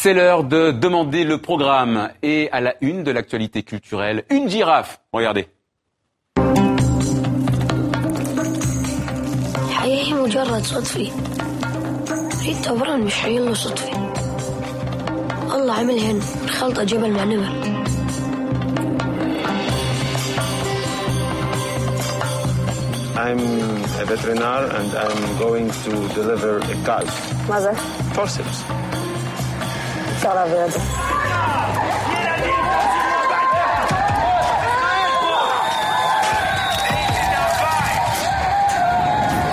C'est l'heure de demander le programme. Et à la une de l'actualité culturelle, une girafe. Regardez. هي مجرد صدفة ريت عبران مش حيله صدفة الله عملهن من خلطة جبل مع نمر I'm a veterinarian and I'm going to deliver a calf. ماذا؟ Forceps. شعر أبيض.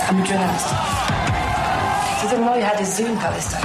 I'm a journalist. I didn't know you had a zoo in Palestine.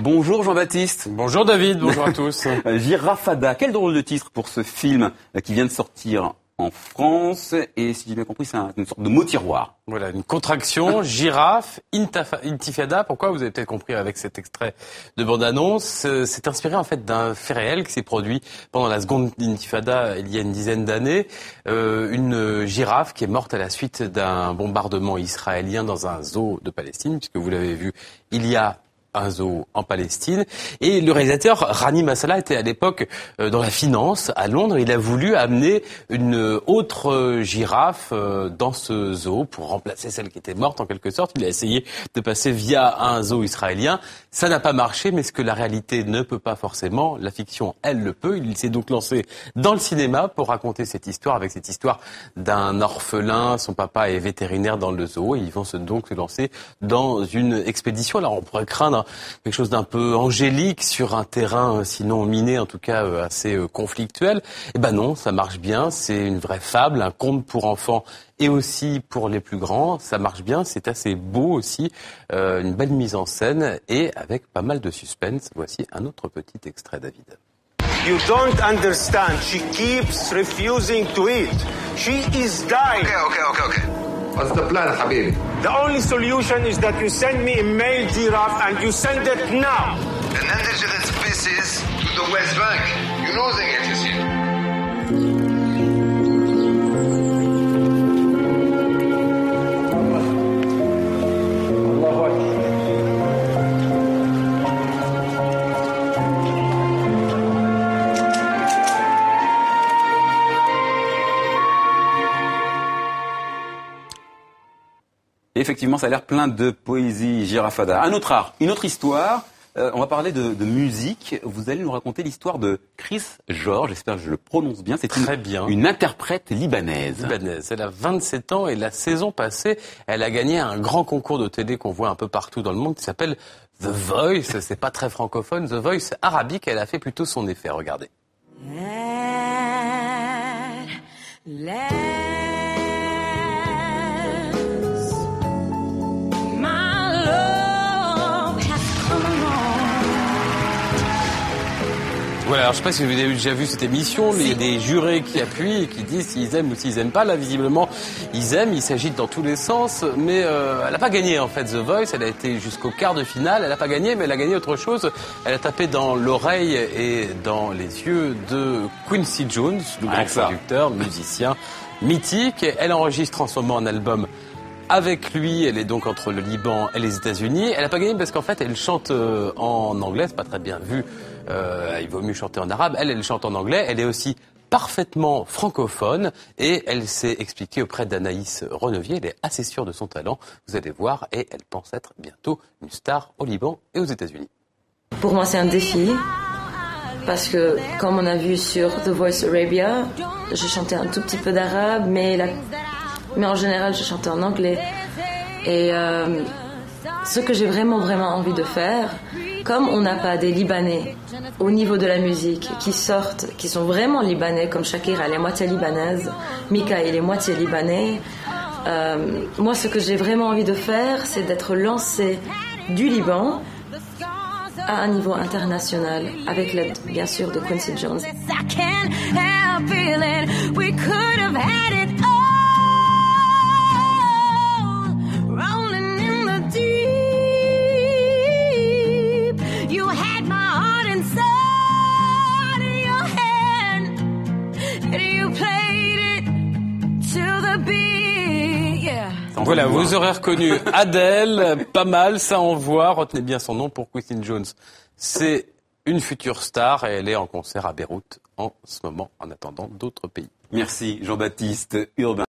Bonjour Jean-Baptiste. Bonjour David, bonjour à tous. Girafada, quel drôle de titre pour ce film qui vient de sortir en France. Et si j'ai bien compris, c'est une sorte de mot tiroir. Voilà, une contraction, girafe, intifada. Pourquoi? Vous avez peut-être compris avec cet extrait de bande-annonce. C'est inspiré en fait d'un fait réel qui s'est produit pendant la seconde intifada il y a une dizaine d'années. Une girafe qui est morte à la suite d'un bombardement israélien dans un zoo de Palestine, puisque vous l'avez vu, il y a un zoo en Palestine. Et le réalisateur Rani Massala était à l'époque dans la finance à Londres. Il a voulu amener une autre girafe dans ce zoo pour remplacer celle qui était morte en quelque sorte. Il a essayé de passer via un zoo israélien. Ça n'a pas marché, mais ce que la réalité ne peut pas forcément, la fiction, elle le peut. Il s'est donc lancé dans le cinéma pour raconter cette histoire, avec cette histoire d'un orphelin. Son papa est vétérinaire dans le zoo et ils vont donc se lancer dans une expédition. Alors on pourrait craindre quelque chose d'un peu angélique sur un terrain sinon miné, en tout cas assez conflictuel. Eh ben non, ça marche bien, c'est une vraie fable, un conte pour enfants et aussi pour les plus grands. Ça marche bien, c'est assez beau aussi, une belle mise en scène et avec pas mal de suspense. Voici un autre petit extrait, David. You don't understand. She keeps refusing to eat. She is dying. Okay. What's the plan, Habib? The only solution is that you send me a male giraffe and you send it now. An endangered species to the West Bank. You're losing it, you see. Et effectivement, ça a l'air plein de poésie, Girafada. Un autre art, une autre histoire. On va parler de musique. Vous allez nous raconter l'histoire de Chris George. J'espère que je le prononce bien. C'est une interprète libanaise. Elle a 27 ans et la saison passée, elle a gagné un grand concours de télé qu'on voit un peu partout dans le monde qui s'appelle The Voice. C'est pas très francophone. The Voice arabique. Elle a fait plutôt son effet. Regardez. Voilà, alors je ne sais pas si vous avez déjà vu cette émission, mais il y a des jurés qui appuient et qui disent s'ils aiment ou s'ils n'aiment pas. Là, visiblement, ils aiment, ils s'agitent dans tous les sens, mais elle n'a pas gagné en fait The Voice, elle a été jusqu'au quart de finale, elle n'a pas gagné, mais elle a gagné autre chose. Elle a tapé dans l'oreille et dans les yeux de Quincy Jones, le grand producteur, musicien mythique. Elle enregistre en ce moment un album avec lui, elle est donc entre le Liban et les États-Unis. Elle n'a pas gagné parce qu'en fait, elle chante en anglais, c'est pas très bien vu. Il vaut mieux chanter en arabe. Elle chante en anglais. Elle est aussi parfaitement francophone et elle s'est expliquée auprès d'Anaïs Renevier. Elle est assez sûre de son talent, vous allez voir, et elle pense être bientôt une star au Liban et aux États-Unis. Pour moi, c'est un défi parce que, comme on a vu sur The Voice Arabia, j'ai chanté un tout petit peu d'arabe, mais en général, je chantais en anglais. Et ce que j'ai vraiment envie de faire, comme on n'a pas des Libanais au niveau de la musique qui sortent, qui sont vraiment Libanais, comme Shakira, elle est moitié libanaise, Mika, il est moitié libanais. Moi, ce que j'ai vraiment envie de faire, c'est d'être lancée du Liban à un niveau international, avec l'aide, bien sûr, de Quincy Jones. Voilà, vous aurez reconnu Adele, pas mal, ça envoie. Retenez bien son nom pour Quincy Jones. C'est une future star et elle est en concert à Beyrouth en ce moment, en attendant d'autres pays. Merci Jean-Baptiste Urbain.